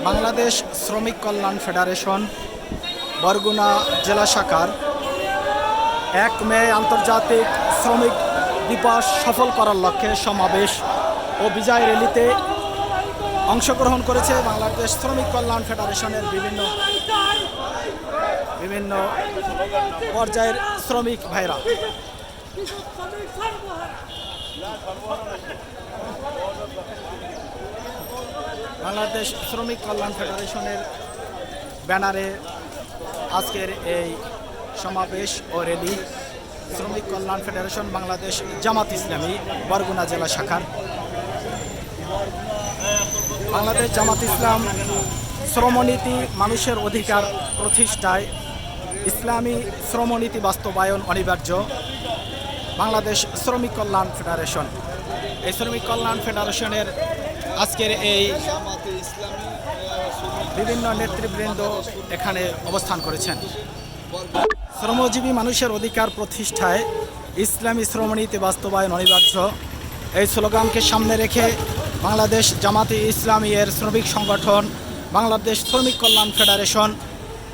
বাংলাদেশ শ্রমিক কল্যাণ ফেডারেশন বরগুনা জেলা শাখার 1 মে আন্তর্জাতিক শ্রমিক দিবস সফল করার লক্ষ্যে সমাবেশ ও বিজয় র্যালিতে অংশগ্রহণ করেছে বাংলাদেশ শ্রমিক কল্যাণ ফেডারেশনের বিভিন্ন পর্যায়ের শ্রমিক ভাইরা। বাংলাদেশ শ্রমিক কল্যাণ ফেডারেশনের ব্যানারে আজকের এই সমাবেশ ও র্যালি শ্রমিক কল্যাণ ফেডারেশন বাংলাদেশ জামাত ইসলামী বরগুনা জেলা শাখার। বাংলাদেশ জামাত ইসলাম শ্রমনীতি মানুষের অধিকার প্রতিষ্ঠায় ইসলামী শ্রমনীতি বাস্তবায়ন অনিবার্য। বাংলাদেশ শ্রমিক কল্যাণ ফেডারেশন এই শ্রমিক কল্যাণ ফেডারেশনের আজকের এই বিভিন্ন নেতৃবৃন্দ এখানে অবস্থান করেছেন। শ্রমজীবী মানুষের অধিকার প্রতিষ্ঠায় ইসলামী শ্রমনীতি বাস্তবায়ন অনিবার্য এই স্লোগানকে সামনে রেখে বাংলাদেশ জামাতে ইসলামী এর শ্রমিক সংগঠন বাংলাদেশ শ্রমিক কল্যাণ ফেডারেশন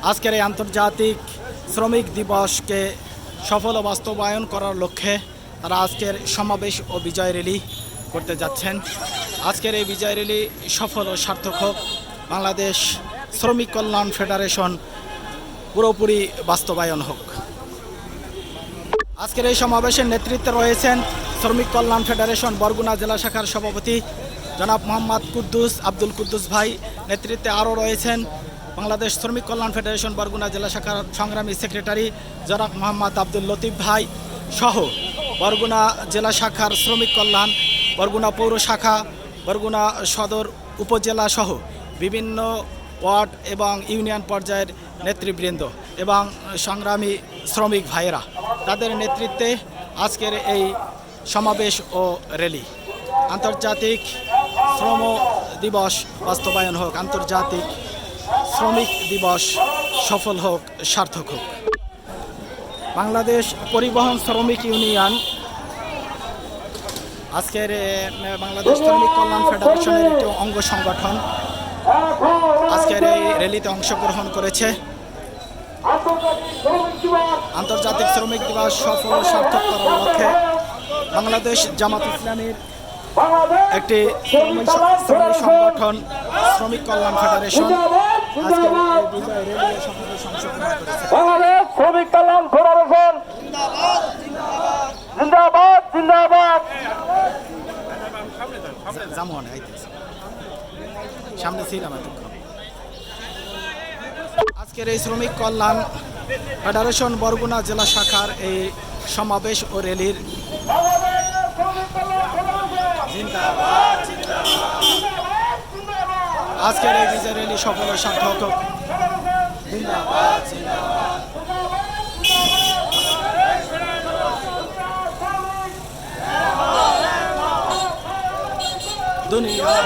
আজকের এই আন্তর্জাতিক শ্রমিক দিবসকে সফল বাস্তবায়ন করার লক্ষ্যে তারা আজকের সমাবেশ ও বিজয় র্যালি করতে যাচ্ছেন। আজকের এই বিজয় র্যালি সফল ও সার্থক হোক, বাংলাদেশ শ্রমিক কল্যাণ ফেডারেশন পুরোপুরি বাস্তবায়ন হোক। আজকের এই সমাবেশের নেতৃত্বে রয়েছেন শ্রমিক কল্যাণ ফেডারেশন বরগুনা জেলা শাখার সভাপতি জনাব মোহাম্মদ আব্দুল কুদ্দুস ভাই। নেতৃত্বে আরও রয়েছেন বাংলাদেশ শ্রমিক কল্যাণ ফেডারেশন বরগুনা জেলা শাখার সংগ্রামী সেক্রেটারি জনাব মোহাম্মদ আব্দুল লতিফ ভাই সহ বরগুনা জেলা শাখার শ্রমিক কল্যাণ, বরগুনা পৌর শাখা, বরগুনা সদর উপজেলা সহ বিভিন্ন ওয়ার্ড এবং ইউনিয়ন পর্যায়ের নেতৃবৃন্দ এবং সংগ্রামী শ্রমিক ভাইয়েরা, তাদের নেতৃত্বে আজকের এই সমাবেশ ও র্যালি। আন্তর্জাতিক শ্রম দিবস বাস্তবায়ন হোক, আন্তর্জাতিক শ্রমিক দিবস সফল হোক, সার্থক হোক। বাংলাদেশ পরিবহন শ্রমিক ইউনিয়ন আজকের বাংলাদেশ শ্রমিক কল্যাণ ফেডারেশনের একটি অঙ্গ সংগঠন আজকের এই র্যালিতে অংশগ্রহণ করেছে। আন্তর্জাতিক শ্রমিক দিবস সফল ও সার্থক করার লক্ষ্যে বাংলাদেশ জামাত ইসলামীর একটি শ্রমিক সংগঠন শ্রমিক কল্যাণ ফেডারেশন আজকের এই বিজয় র্যালিতে সফল অংশগ্রহণ করেছে। বাংলাদেশ শ্রমিক কল্যাণ ফেডারেশন জিন্দাবাদ জিন্দাবাদ। সামনে ছিলাম এতক্ষণ। আজকের এই শ্রমিক কল্যাণ ফেডারেশন বরগুনা জেলা শাখার এই সমাবেশ ও র্যালির আজকের এই বিজয় র্যালি সফল ও সার্থক হোক। দুনিয়ার